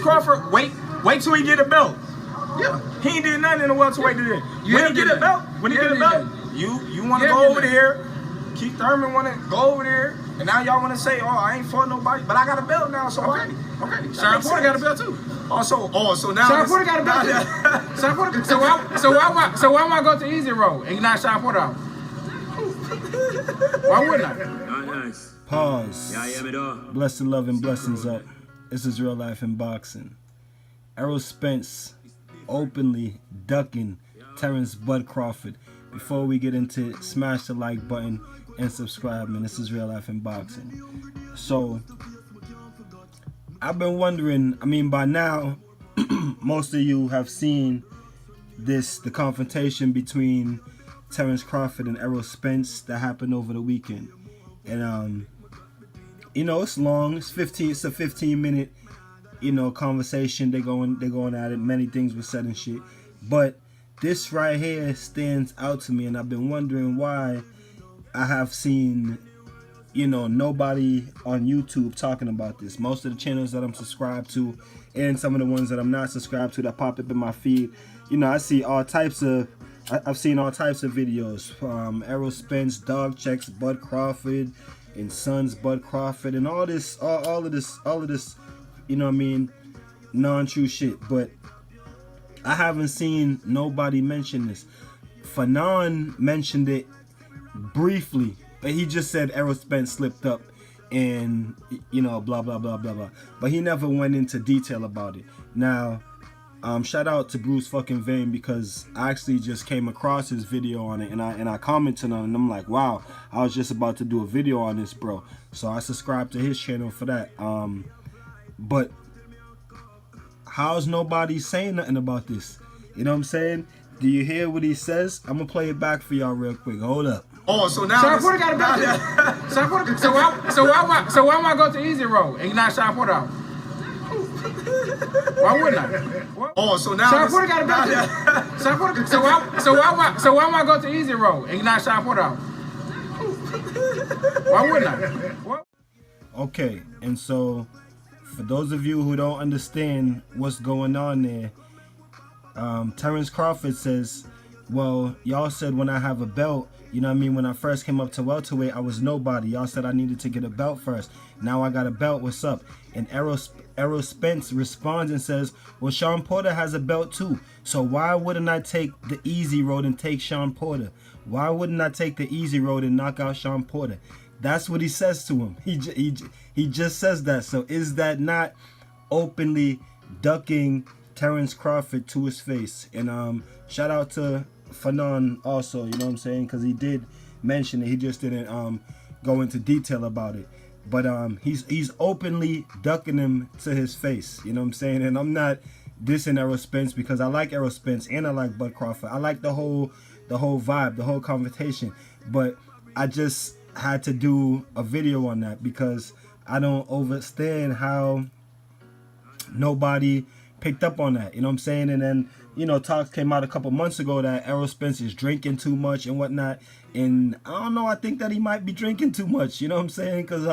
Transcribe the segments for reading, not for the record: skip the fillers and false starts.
Terence Crawford, wait till he get a belt. Yeah. He ain't did nothing in the welterweight today. When he get a belt, you want to go over there. Keith Thurman want to go over there, and now y'all want to say, "Oh, I ain't fought nobody, but I got a belt now." So okay. Shawn Porter got a belt too. So now Shawn Porter got a belt too. Shawn Porter. So why am I go to easy road and not Shawn Porter out? Why wouldn't I? Nice. Pause. Blessed love and blessings up. This is Real Life in Boxing. Errol Spence openly ducking Terence Bud Crawford. Before we get into it, smash the like button and subscribe, man. This is Real Life in Boxing. So, I've been wondering, I mean, by now, most of you have seen the confrontation between Terence Crawford and Errol Spence that happened over the weekend. And, you know, it's long. It's a 15-minute, you know, conversation. They're going at it. Many things were said and shit. But this right here stands out to me, and I've been wondering why I have seen, you know, nobody on YouTube talking about this. Most of the channels that I'm subscribed to, and some of the ones that I'm not subscribed to that pop up in my feed, you know, I've seen all types of videos from Errol Spence, dog checks Bud Crawford, and Sons Bud Crawford, and all of this, you know what I mean, non-true shit. But I haven't seen nobody mention this. Fanon mentioned it briefly, but he just said Errol Spence slipped up and, you know, blah blah blah blah blah. But he never went into detail about it. Now, shout out to Bruce fucking Vane, because I actually just came across his video on it, and I commented on it, and I'm like, wow, I was just about to do a video on this, bro. So I subscribed to his channel for that. But how's nobody saying nothing about this? You know what I'm saying? Do you hear what he says? I'm gonna play it back for y'all real quick. Hold up. Oh, so now Shawn Porter got a belt. Shawn Porter. So why am I go to easy road and not Shawn Porter out? Why wouldn't I? Oh, so now Shawn Porter got a belt. Shawn Porter. So why am I go to easy road and not Shawn Porter out? Why wouldn't I? Okay, and so for those of you who don't understand what's going on there, Terence Crawford says, well, y'all said when I have a belt, you know what I mean, when I first came up to welterweight, I was nobody. Y'all said I needed to get a belt first. Now I got a belt, what's up? And Errol Spence responds and says, well, Shawn Porter has a belt too. So why wouldn't I take the easy road and take Shawn Porter? Why wouldn't I take the easy road and knock out Shawn Porter? That's what he says to him. He just says that. So is that not openly ducking Terence Crawford to his face? And shout out to Fanon also, you know what I'm saying, because he did mention it. He just didn't go into detail about it. But he's openly ducking him to his face, you know what I'm saying. And I'm not dissing Errol Spence, because I like Errol Spence and I like Bud Crawford. I like the whole vibe, the whole conversation. But I just had to do a video on that, because I don't understand how nobody picked up on that, you know what I'm saying. And then, you know, talks came out a couple months ago that Errol Spence is drinking too much and whatnot, and I don't know, I think that he might be drinking too much, you know what I'm saying, because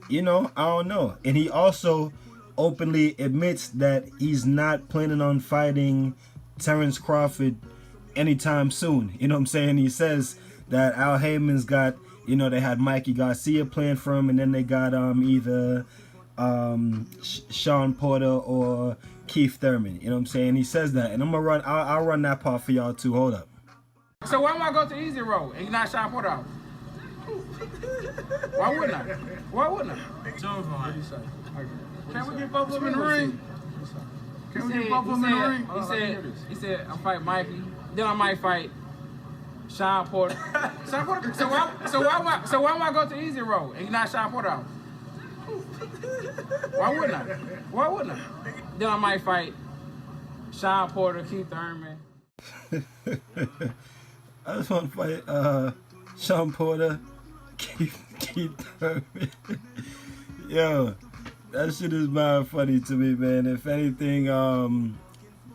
you know, I don't know. And he also openly admits that he's not planning on fighting Terence Crawford anytime soon, you know what I'm saying. He says that Al Heyman's got, you know, they had Mikey Garcia planned for him, and then they got either Shawn Porter or Keith Thurman, you know what I'm saying. He says that, and I'll run that part for y'all too. Hold up. So why am I go to easy road and not Shawn Porter out? Why wouldn't I? Why wouldn't I? Can we get both of them in the ring? Can we get both of them in the ring? He said I'll fight Mikey, then I might fight Shawn Porter. Shawn Porter. So why am I go to easy road and not Shawn Porter out? Why wouldn't I? Why wouldn't I? Then I might fight Shawn Porter, Keith Thurman. I just want to fight Shawn Porter, Keith Thurman. Yo, that shit is mad funny to me, man. If anything,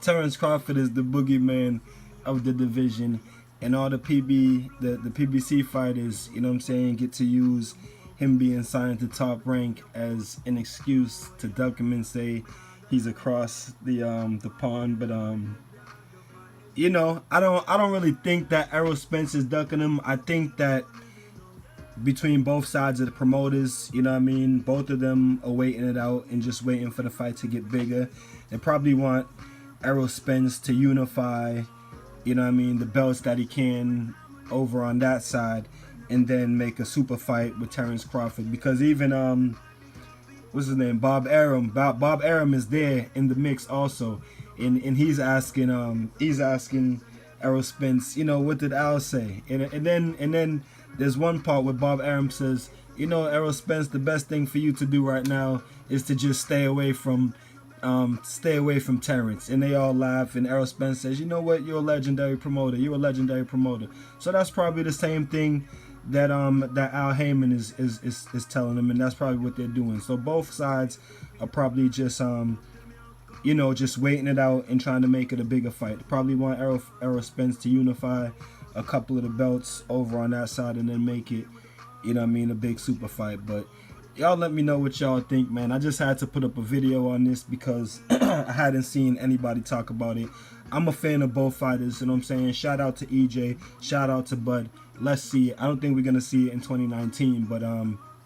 Terence Crawford is the boogeyman of the division, and all the PBC fighters, you know what I'm saying, get to use him being signed to Top Rank as an excuse to duck him and say he's across the pond, but you know, I don't really think that Errol Spence is ducking him. I think that between both sides of the promoters, you know what I mean, both of them are waiting it out and just waiting for the fight to get bigger. They probably want Errol Spence to unify, you know what I mean, the belts that he can over on that side, and then make a super fight with Terence Crawford. Because even what's his name, Bob Arum is there in the mix also, and he's asking Errol Spence, you know, what did Al say? And then there's one part where Bob Arum says, you know, Errol Spence, the best thing for you to do right now is to just stay away from Terence. And they all laugh, and Errol Spence says, you know what, you're a legendary promoter. You're a legendary promoter. So that's probably the same thing that that Al Heyman is telling him, and that's probably what they're doing. So both sides are probably just you know, just waiting it out and trying to make it a bigger fight. They probably want Errol Spence to unify a couple of the belts over on that side and then make it, you know what I mean, a big super fight. But y'all let me know what y'all think, man. I just had to put up a video on this because I hadn't seen anybody talk about it. I'm a fan of both fighters, you know what I'm saying? Shout out to EJ, shout out to Bud. Let's see it. I don't think we're gonna see it in 2019, but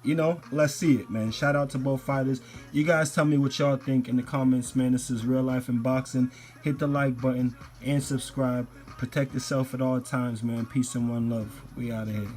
you know, let's see it, man. Shout out to both fighters. You guys tell me what y'all think in the comments, man. This is Real Life in Boxing. Hit the like button and subscribe. Protect yourself at all times, man. Peace and one love. We out of here.